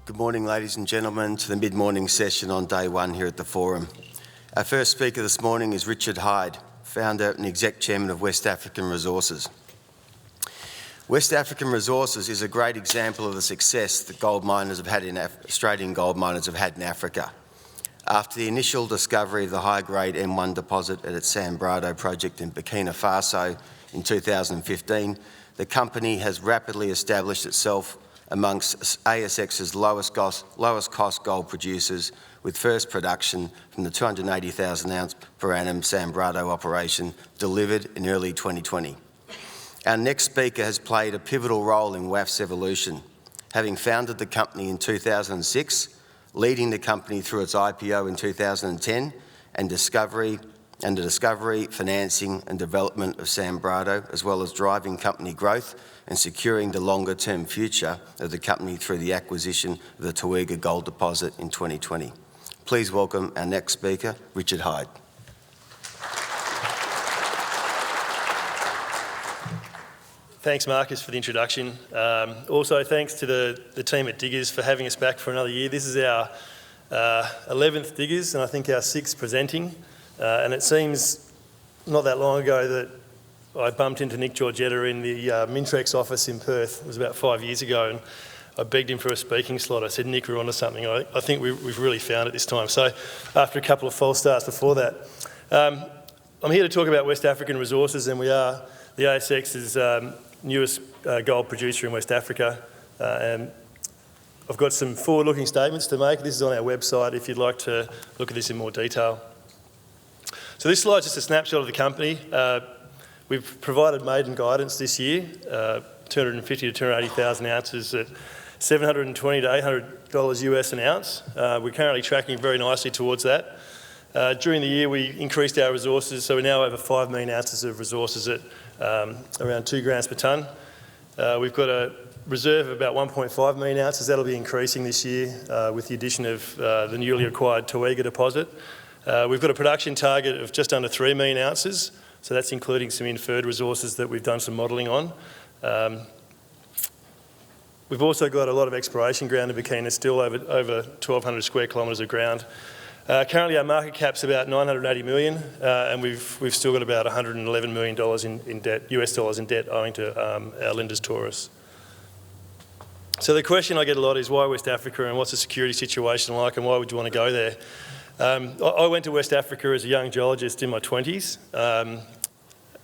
Good morning, ladies and gentlemen, to the mid-morning session on day one here at the Forum. Our first speaker this morning is Richard Hyde, founder and exec chairman of West African Resources. West African Resources is a great example of the success that Australian gold miners have had in Africa. After the initial discovery of the high-grade M1 deposit at its Sambrado project in Burkina Faso in 2015, the company has rapidly established itself amongst ASX's lowest cost gold producers, with first production from the 280,000 ounce per annum Sambrado operation delivered in early 2020. Our next speaker has played a pivotal role in WAF's evolution, having founded the company in 2006, leading the company through its IPO in 2010 and the discovery, financing and development of Sambrado, as well as driving company growth and securing the longer-term future of the company through the acquisition of the Toyga gold deposit in 2020. Please welcome our next speaker, Richard Hyde. Thanks, Marcus, for the introduction. Also, thanks to the team at Diggers for having us back for another year. This is our 11th Diggers and I think our 6th presenting. And it seems not that long ago that I bumped into Nick Georgetta in the Mintrex office in Perth. It was about 5 years ago, and I begged him for a speaking slot. I said, Nick, we're onto something. I think we've really found it this time. So after a couple of false starts before that, I'm here to talk about West African Resources, and we are the ASX's newest gold producer in West Africa. And I've got some forward-looking statements to make. This is on our website if you'd like to look at this in more detail. So this slide's just a snapshot of the company. We've provided maiden guidance this year, 250 to 280,000 ounces at $720 to $800 US an ounce. We're currently tracking very nicely towards that. During the year, we increased our resources, so we're now over 5 million ounces of resources at around 2 grams per tonne. We've got a reserve of about 1.5 million ounces. That'll be increasing this year with the addition of the newly acquired Toyga deposit. We've got a production target of just under 3 million ounces, so that's including some inferred resources that we've done some modelling on. We've also got a lot of exploration ground in Burkina, still over 1,200 square kilometres of ground. Currently our market cap's about 980 million, and we've still got about $111 million in debt, US dollars in debt, owing to our lenders Taurus. So the question I get a lot is why West Africa, and what's the security situation like, and why would you want to go there? I went to West Africa as a young geologist in my 20s.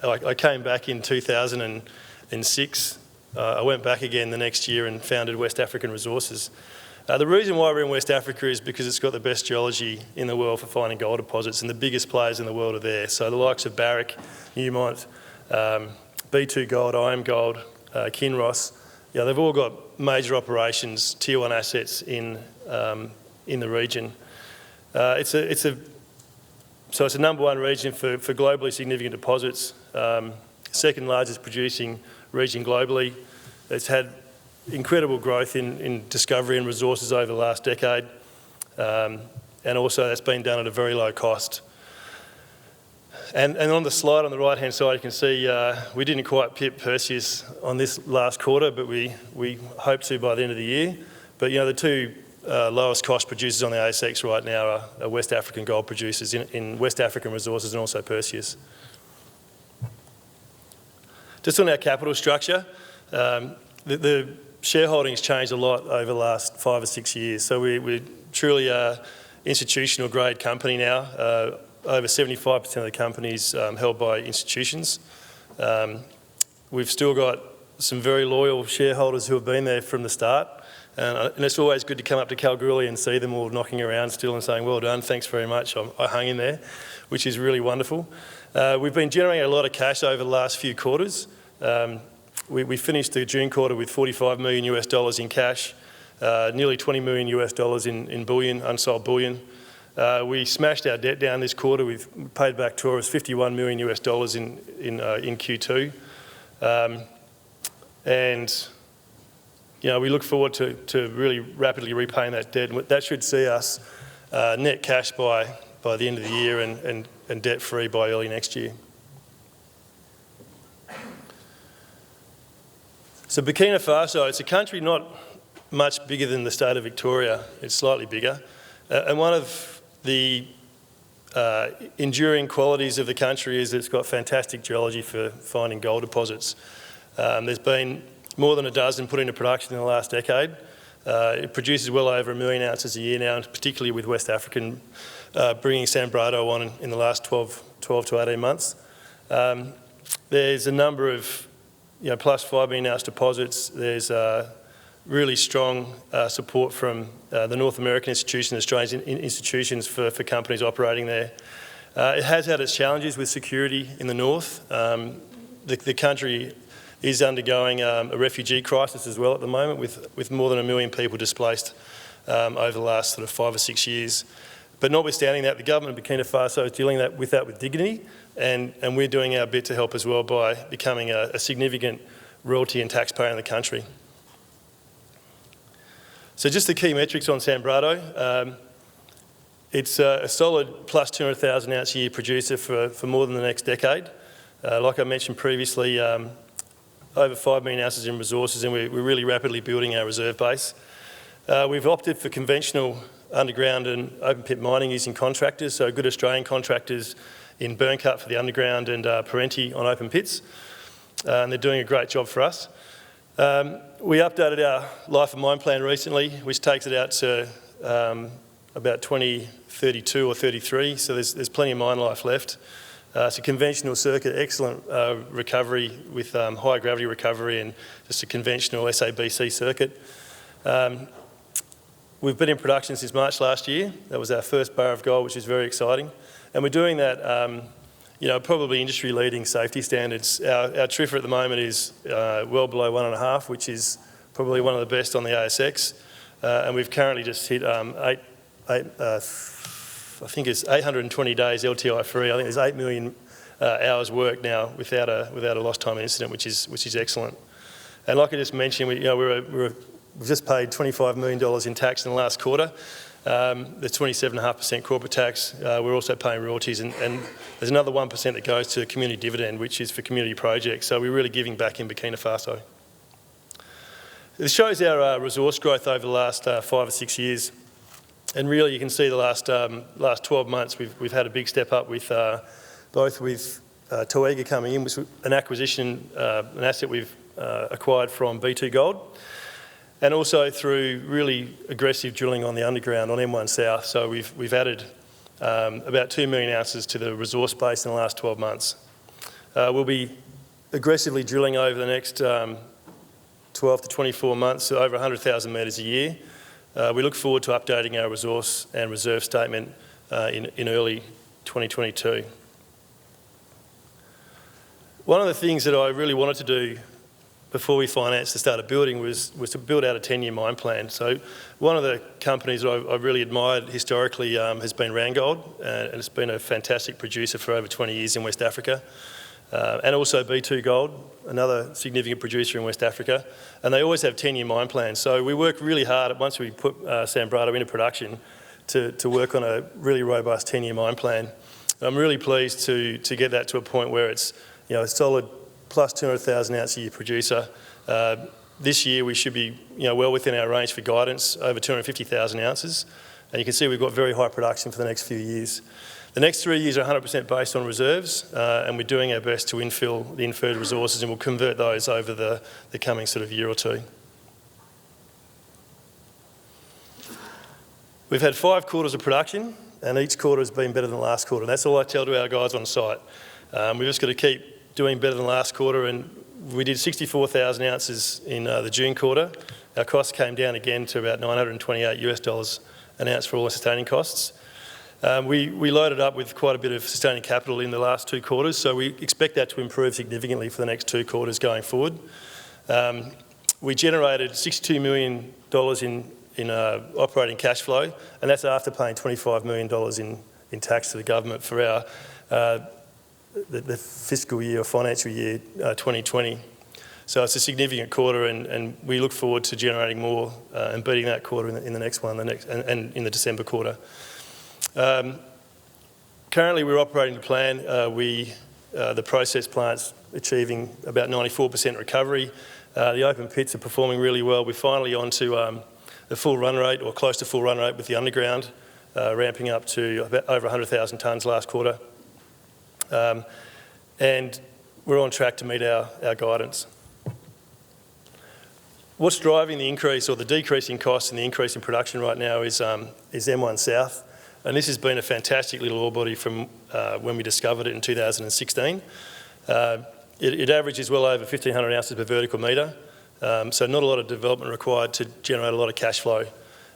I came back in 2006. I went back again the next year and founded West African Resources. The reason why we're in West Africa is because it's got the best geology in the world for finding gold deposits, and the biggest players in the world are there. So the likes of Barrick, Newmont, B2 Gold, IM Gold, Kinross, they've all got major operations, tier 1 assets in the region. It's a number 1 region for globally significant deposits, second largest producing region globally. It's had incredible growth in discovery and resources over the last decade, and also that's been done at a very low cost. And on the slide on the right hand side you can see we didn't quite pip Perseus on this last quarter, but we hope to by the end of the year. But the two lowest cost producers on the ASX right now are West African gold producers in West African Resources and also Perseus. Just on our capital structure, the shareholding's changed a lot over the last 5 or 6 years. So we're truly an institutional grade company now. Over 75% of the company's held by institutions. We've still got some very loyal shareholders who have been there from the start. And it's always good to come up to Kalgoorlie and see them all knocking around still and saying, well done, thanks very much, I hung in there, which is really wonderful. We've been generating a lot of cash over the last few quarters. We finished the June quarter with $45 million US in cash, nearly $20 million US in bullion, unsold bullion. We smashed our debt down this quarter. We've paid back Taurus $51 million US in Q2. And we look forward to really rapidly repaying that debt. That should see us net cash by the end of the year and debt-free by early next year. So Burkina Faso, it's a country not much bigger than the state of Victoria. It's slightly bigger. And one of the enduring qualities of the country is that it's got fantastic geology for finding gold deposits. There's been more than a dozen put into production in the last decade. It produces well over 1 million ounces a year now, and particularly with West African bringing Sambrado on in the last 12 to 18 months. There's a number of plus 5 million ounce deposits. There's really strong support from the North American institutions, Australian institutions for companies operating there. It has had its challenges with security in the north. The country is undergoing a refugee crisis as well at the moment, with more than 1 million people displaced over the last sort of 5 or 6 years. But notwithstanding that, the government of Burkina Faso is dealing with that with dignity, and we're doing our bit to help as well by becoming a significant royalty and taxpayer in the country. So just the key metrics on Sambrado. It's a solid plus 200,000 ounce a year producer for more than the next decade. Like I mentioned previously, over 5 million ounces in resources, and we're really rapidly building our reserve base. We've opted for conventional underground and open pit mining using contractors, so good Australian contractors in Burncut for the underground and Parenti on open pits. And they're doing a great job for us. We updated our life of mine plan recently, which takes it out to about 2032 or 33, so there's plenty of mine life left. It's a conventional circuit, excellent recovery with high gravity recovery and just a conventional SABC circuit. We've been in production since March last year. That was our first bar of gold, which is very exciting. And we're doing that, probably industry-leading safety standards. Our TRIFR at the moment is well below 1.5, which is probably one of the best on the ASX. And we've currently just hit I think it's 820 days LTI free. I think there's 8 million hours worked now without a lost time incident, which is excellent. And like I just mentioned, we've just paid $25 million in tax in the last quarter. There's 27.5% corporate tax. We're also paying royalties, and there's another 1% that goes to a community dividend, which is for community projects. So we're really giving back in Burkina Faso. This shows our resource growth over the last 5 or 6 years. And really, you can see the last 12 months, we've had a big step up with both with Toyga coming in, which was an acquisition, an asset we've acquired from B2 Gold, and also through really aggressive drilling on the underground on M1 South. So we've added about 2 million ounces to the resource base in the last 12 months. We'll be aggressively drilling over the next 12 to 24 months, so over 100,000 metres a year. We look forward to updating our resource and reserve statement in early 2022. One of the things that I really wanted to do before we financed the start of building was to build out a 10-year mine plan. So one of the companies that I've really admired historically has been Randgold, and it's been a fantastic producer for over 20 years in West Africa. And also B2 Gold, another significant producer in West Africa, and they always have 10-year mine plans. So we work really hard once we put Sambrado into production to work on a really robust 10-year mine plan. I'm really pleased to get that to a point where it's a solid plus 200,000 ounce a year producer. This year we should be well within our range for guidance, over 250,000 ounces, and you can see we've got very high production for the next few years. The next 3 years are 100% based on reserves, and we're doing our best to infill the inferred resources, and we'll convert those over the coming sort of year or two. We've had 5 quarters of production, and each quarter has been better than the last quarter. That's all I tell to our guys on site. We've just got to keep doing better than last quarter, and we did 64,000 ounces in the June quarter. Our costs came down again to about $928 an ounce for all the sustaining costs. We loaded up with quite a bit of sustaining capital in the last 2 quarters, so we expect that to improve significantly for the next 2 quarters going forward. We generated $62 million in operating cash flow, and that's after paying $25 million in tax to the government for our the fiscal year or financial year 2020. So it's a significant quarter, and we look forward to generating more and beating that quarter in the next one, and in the December quarter. Currently we're operating the plan. The process plant's achieving about 94% recovery. The open pits are performing really well. We're finally on to the full run rate, or close to full run rate, with the underground, ramping up to about over 100,000 tonnes last quarter. And we're on track to meet our guidance. What's driving the increase, or the decrease in costs and the increase in production right now, is M1 South. And this has been a fantastic little ore body from when we discovered it in 2016. It averages well over 1,500 ounces per vertical metre, so not a lot of development required to generate a lot of cash flow.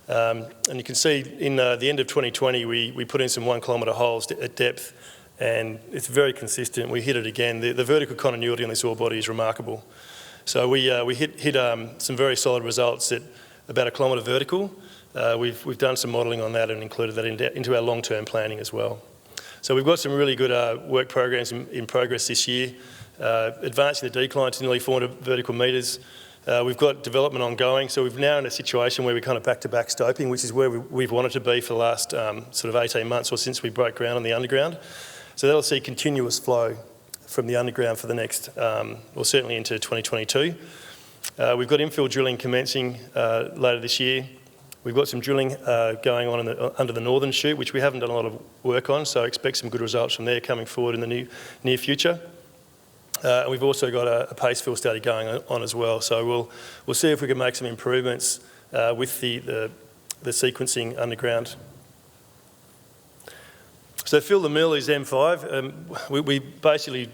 And you can see in the end of 2020, we put in some 1 kilometre holes at depth, and it's very consistent. We hit it again. The vertical continuity on this ore body is remarkable. So we hit some very solid results at about 1 kilometre vertical. We've done some modelling on that and included that into our long-term planning as well. So we've got some really good work programs in progress this year, advancing the decline to nearly 400 vertical metres. We've got development ongoing, so we're now in a situation where we're kind of back-to-back stoping, which is where we've wanted to be for the last sort of 18 months or since we broke ground on the underground. So that'll see continuous flow from the underground for the next, or certainly into 2022. We've got infill drilling commencing later this year. We've got some drilling going on under the northern chute, which we haven't done a lot of work on, so expect some good results from there coming forward in the near future. And we've also got a paste fill study going on as well, so we'll see if we can make some improvements with the sequencing underground. So fill the mill is M5. We basically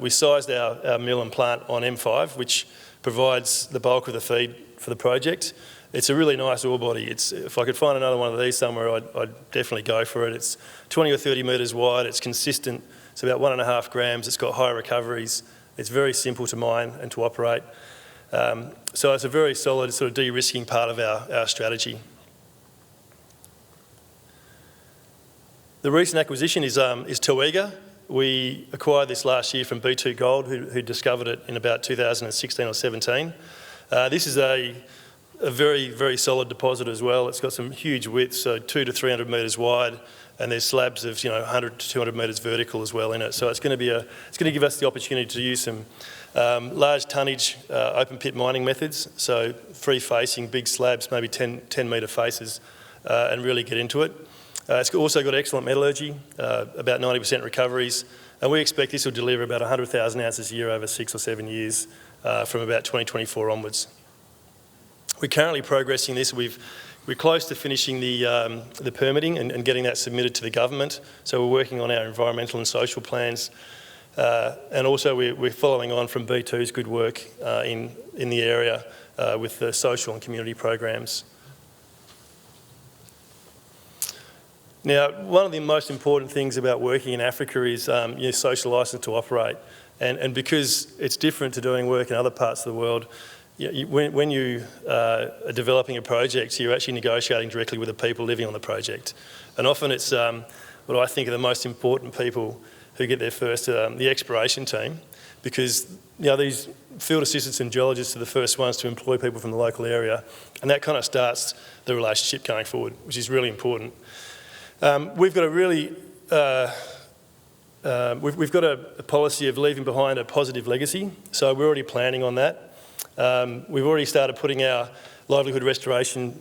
sized our mill and plant on M5, which provides the bulk of the feed for the project. It's a really nice ore body. If I could find another one of these somewhere, I'd definitely go for it. It's 20 or 30 metres wide. It's consistent. It's about 1.5 grams. It's got high recoveries. It's very simple to mine and to operate. So it's a very solid sort of de-risking part of our strategy. The recent acquisition is Toyga. We acquired this last year from B2 Gold, who discovered it in about 2016 or 17. This is a very, very solid deposit as well. It's got some huge widths, so 200 to 300 metres wide, and there's slabs of 100 to 200 metres vertical as well in it. So it's going to give us the opportunity to use some large tonnage open pit mining methods, so free facing, big slabs, maybe 10 metre faces, and really get into it. It's also got excellent metallurgy, about 90% recoveries, and we expect this will deliver about 100,000 ounces a year over 6 or 7 years from about 2024 onwards. We're currently progressing this. We're close to finishing the permitting and getting that submitted to the government, so we're working on our environmental and social plans, and also we're following on from B2's good work in the area with the social and community programs. Now, one of the most important things about working in Africa is your social licence to operate. And because it's different to doing work in other parts of the world, when you are developing a project, you're actually negotiating directly with the people living on the project. And often it's what I think are the most important people who get there first, the exploration team, because these field assistants and geologists are the first ones to employ people from the local area, and that kind of starts the relationship going forward, which is really important. We've got a policy of leaving behind a positive legacy, so we're already planning on that. We've already started putting our livelihood restoration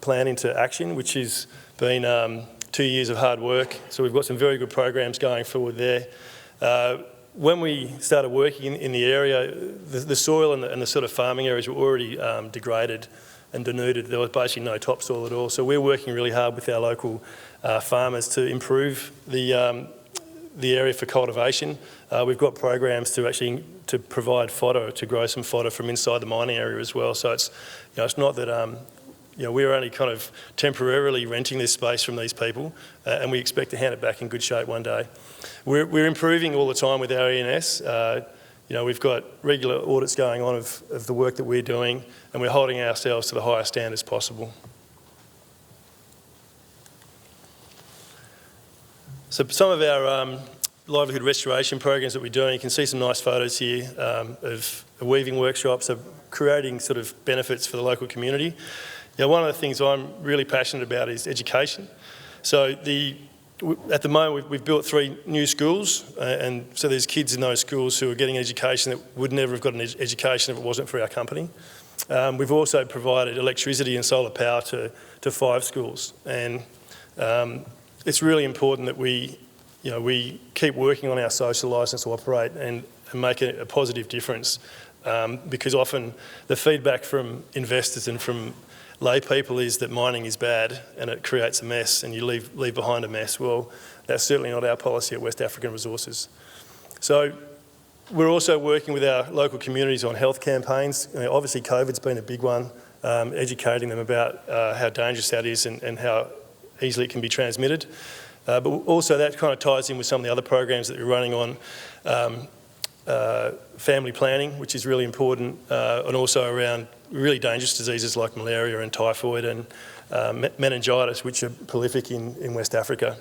plan into action, which has been 2 years of hard work, so we've got some very good programs going forward there. When we started working in the area, the soil and the sort of farming areas were already degraded and denuded. There was basically no topsoil at all, so we're working really hard with our local farmers to improve the area for cultivation. We've got programs to provide fodder, to grow some fodder from inside the mining area as well. So it's not that we're only kind of temporarily renting this space from these people, and we expect to hand it back in good shape one day. We're improving all the time with our ENS. We've got regular audits going on of the work that we're doing, and we're holding ourselves to the highest standards possible. So some of our livelihood restoration programs that we're doing, you can see some nice photos here of a weaving workshop, so creating sort of benefits for the local community. One of the things I'm really passionate about is education. So the At the moment, we've built 3 new schools, and so there's kids in those schools who are getting an education that would never have got an education if it wasn't for our company. We've also provided electricity and solar power to 5 schools, and it's really important that we keep working on our social licence to operate and make a positive difference, because often the feedback from investors and from lay people is that mining is bad and it creates a mess and you leave behind a mess. Well, that's certainly not our policy at West African Resources. So we're also working with our local communities on health campaigns. Obviously COVID's been a big one, educating them about how dangerous that is and how easily it can be transmitted. But also that kind of ties in with some of the other programs that we're running on family planning, which is really important, and also around really dangerous diseases like malaria and typhoid and meningitis, which are prolific in West Africa.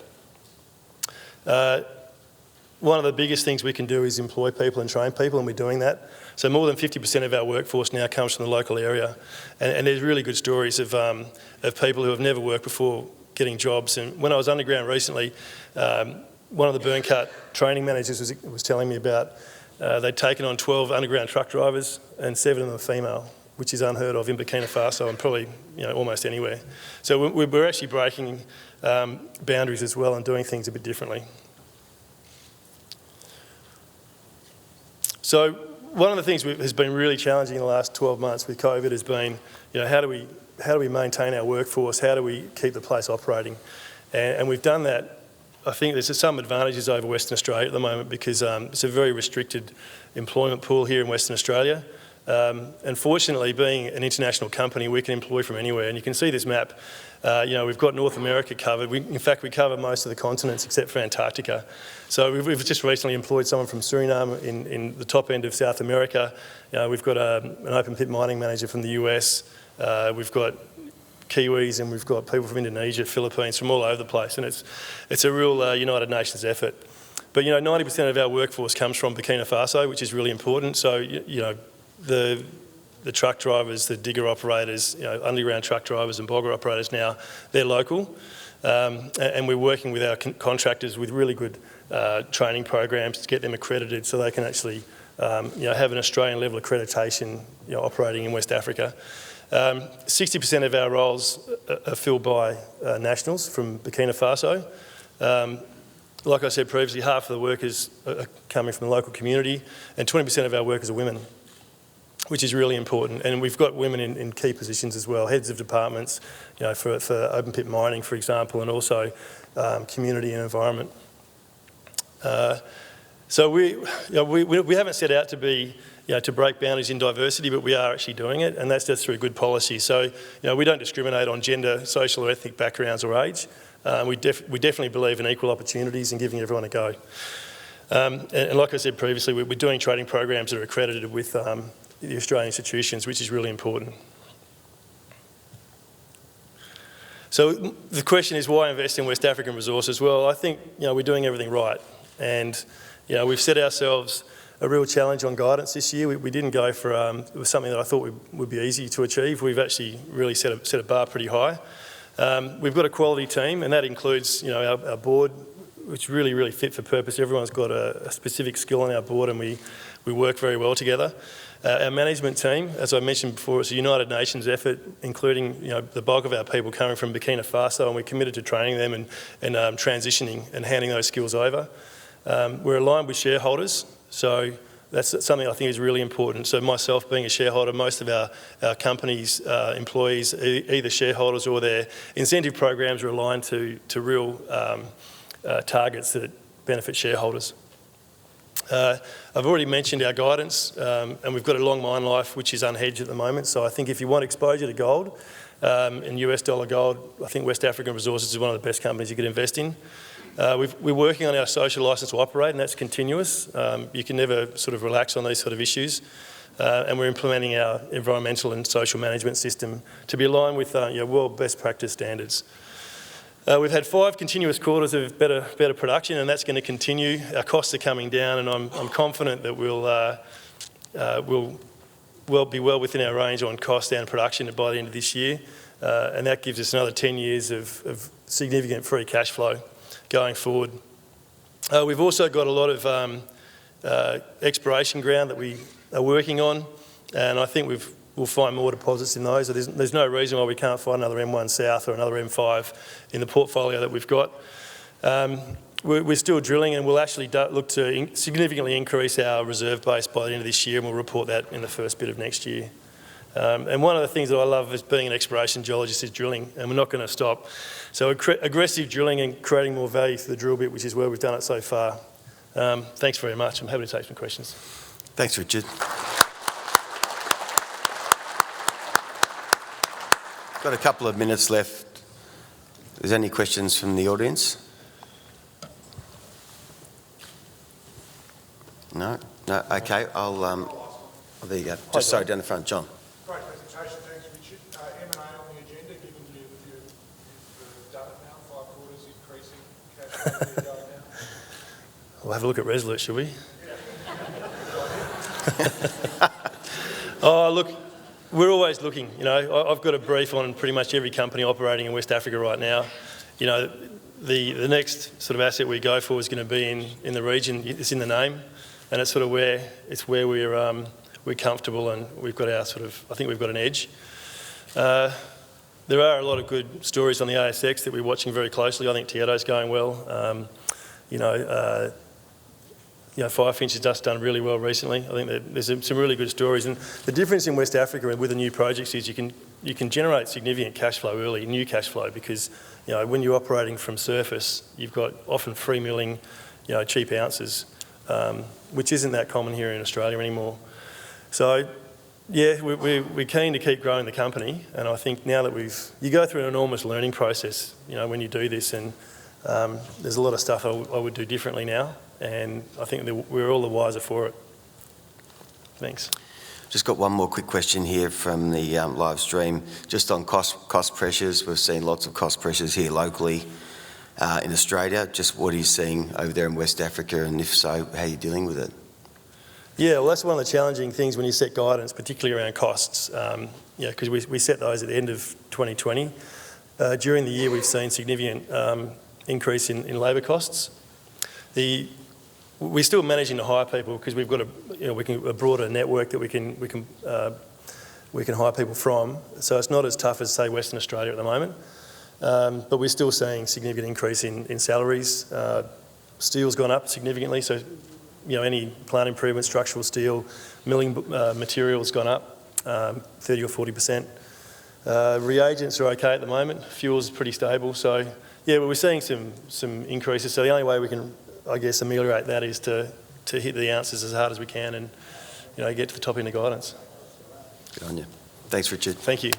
One of the biggest things we can do is employ people and train people, and we're doing that. So more than 50% of our workforce now comes from the local area, and there's really good stories of people who have never worked before getting jobs. And when I was underground recently, one of the burn cut training managers was telling me about they'd taken on 12 underground truck drivers and 7 of them are female, which is unheard of in Burkina Faso and probably almost anywhere. So we're actually breaking boundaries as well and doing things a bit differently. So one of the things that has been really challenging in the last 12 months with COVID has been, how do we maintain our workforce? How do we keep the place operating? And we've done that. I think there's some advantages over Western Australia at the moment because it's a very restricted employment pool here in Western Australia. And fortunately, being an international company, we can employ from anywhere. And you can see this map. We've got North America covered. In fact, we cover most of the continents except for Antarctica. So we've just recently employed someone from Suriname in the top end of South America. We've got an open pit mining manager from the US. We've got Kiwis and we've got people from Indonesia, Philippines, from all over the place. And it's a real United Nations effort. But 90% of our workforce comes from Burkina Faso, which is really important. So the truck drivers, the digger operators, underground truck drivers and bogger operators now, they're local. And we're working with our contractors with really good training programs to get them accredited so they can actually have an Australian level accreditation operating in West Africa. 60% of our roles are filled by nationals from Burkina Faso. Like I said previously, half of the workers are coming from the local community and 20% of our workers are women, which is really important. And we've got women in key positions as well, heads of departments, for open pit mining, for example, and also community and environment. So we haven't set out to be, to break boundaries in diversity, but we are actually doing it, and that's just through good policy. So, we don't discriminate on gender, social or ethnic backgrounds or age. We definitely believe in equal opportunities and giving everyone a go. And like I said previously, we're doing training programs that are accredited with the Australian institutions, which is really important. So the question is, why invest in West African Resources? Well, I think we're doing everything right, and we've set ourselves a real challenge on guidance this year. We didn't go for it was something that I thought would be easy to achieve. We've actually really set a bar pretty high. We've got a quality team, and that includes our board, which is really fit for purpose. Everyone's got a specific skill on our board, and we work very well together. Our management team, as I mentioned before, it's a United Nations effort, including the bulk of our people coming from Burkina Faso, and we're committed to training them and transitioning and handing those skills over. We're aligned with shareholders, so that's something I think is really important. So myself being a shareholder, most of our company's employees, either shareholders or their incentive programs are aligned to real targets that benefit shareholders. I've already mentioned our guidance, and we've got a long mine life which is unhedged at the moment. So I think if you want exposure to gold, in US dollar gold, I think West African Resources is one of the best companies you could invest in. We're working on our social licence to operate, and that's continuous. You can never sort of relax on these sort of issues. And we're implementing our environmental and social management system to be aligned with world best practice standards. We've had 5 continuous quarters of better production, and that's going to continue. Our costs are coming down, and I'm confident that we'll be well within our range on cost and production by the end of this year. And that gives us another 10 years of significant free cash flow. going forward. We've also got a lot of exploration ground that we are working on, and I think we'll find more deposits in those. There's no reason why we can't find another M1 South or another M5 in the portfolio that we've got. We're still drilling, and we'll actually look to significantly increase our reserve base by the end of this year, and we'll report that in the first bit of next year. And one of the things that I love as being an exploration geologist is drilling, and we're not going to stop. So aggressive drilling and creating more value for the drill bit, which is where we've done it so far. Thanks very much. I'm happy to take some questions. Thanks, Richard. Got a couple of minutes left. Is there any questions from the audience? No? No? Okay, oh, there you go. Just sorry, down the front, John. Great presentation, thanks Richard. M&A on the agenda, given you've done it now, 5 quarters increasing cash flow, where are you going now? We'll have a look at Resolute, shall we? Oh, look, we're always looking. You know, I've got a brief on pretty much every company operating in West Africa right now. You know, the next sort of asset we go for is going to be in the region. It's in the name, and it's sort of where we're comfortable, and we've got our sort of, I think we've got an edge. There are a lot of good stories on the ASX that we're watching very closely. I think Tietto's going well. Firefinch has just done really well recently. I think that there's some really good stories, and the difference in West Africa with the new projects is you can generate significant cash flow early, new cash flow, because when you're operating from surface, you've got often free milling, cheap ounces, which isn't that common here in Australia anymore. So, yeah, we're keen to keep growing the company, and I think now that you go through an enormous learning process, when you do this, and there's a lot of stuff I would do differently now, and I think that we're all the wiser for it. Thanks. Just got one more quick question here from the live stream, just on cost pressures. We've seen lots of cost pressures here locally in Australia. Just what are you seeing over there in West Africa, and if so, how are you dealing with it? Yeah, well, that's one of the challenging things when you set guidance, particularly around costs, because we set those at the end of 2020. During the year, we've seen significant increase in labour costs. We're still managing to hire people because we've got a broader network that we can hire people from. So it's not as tough as, say, Western Australia at the moment. But we're still seeing significant increase in salaries. Steel's gone up significantly, so any plant improvement, structural steel, milling material's gone up 30 or 40%. Reagents are okay at the moment. Fuel's pretty stable. So yeah, but we're seeing some increases. So the only way we can, I guess, ameliorate that is to hit the ounces as hard as we can and get to the top end of guidance. Good on you. Thanks, Richard. Thank you.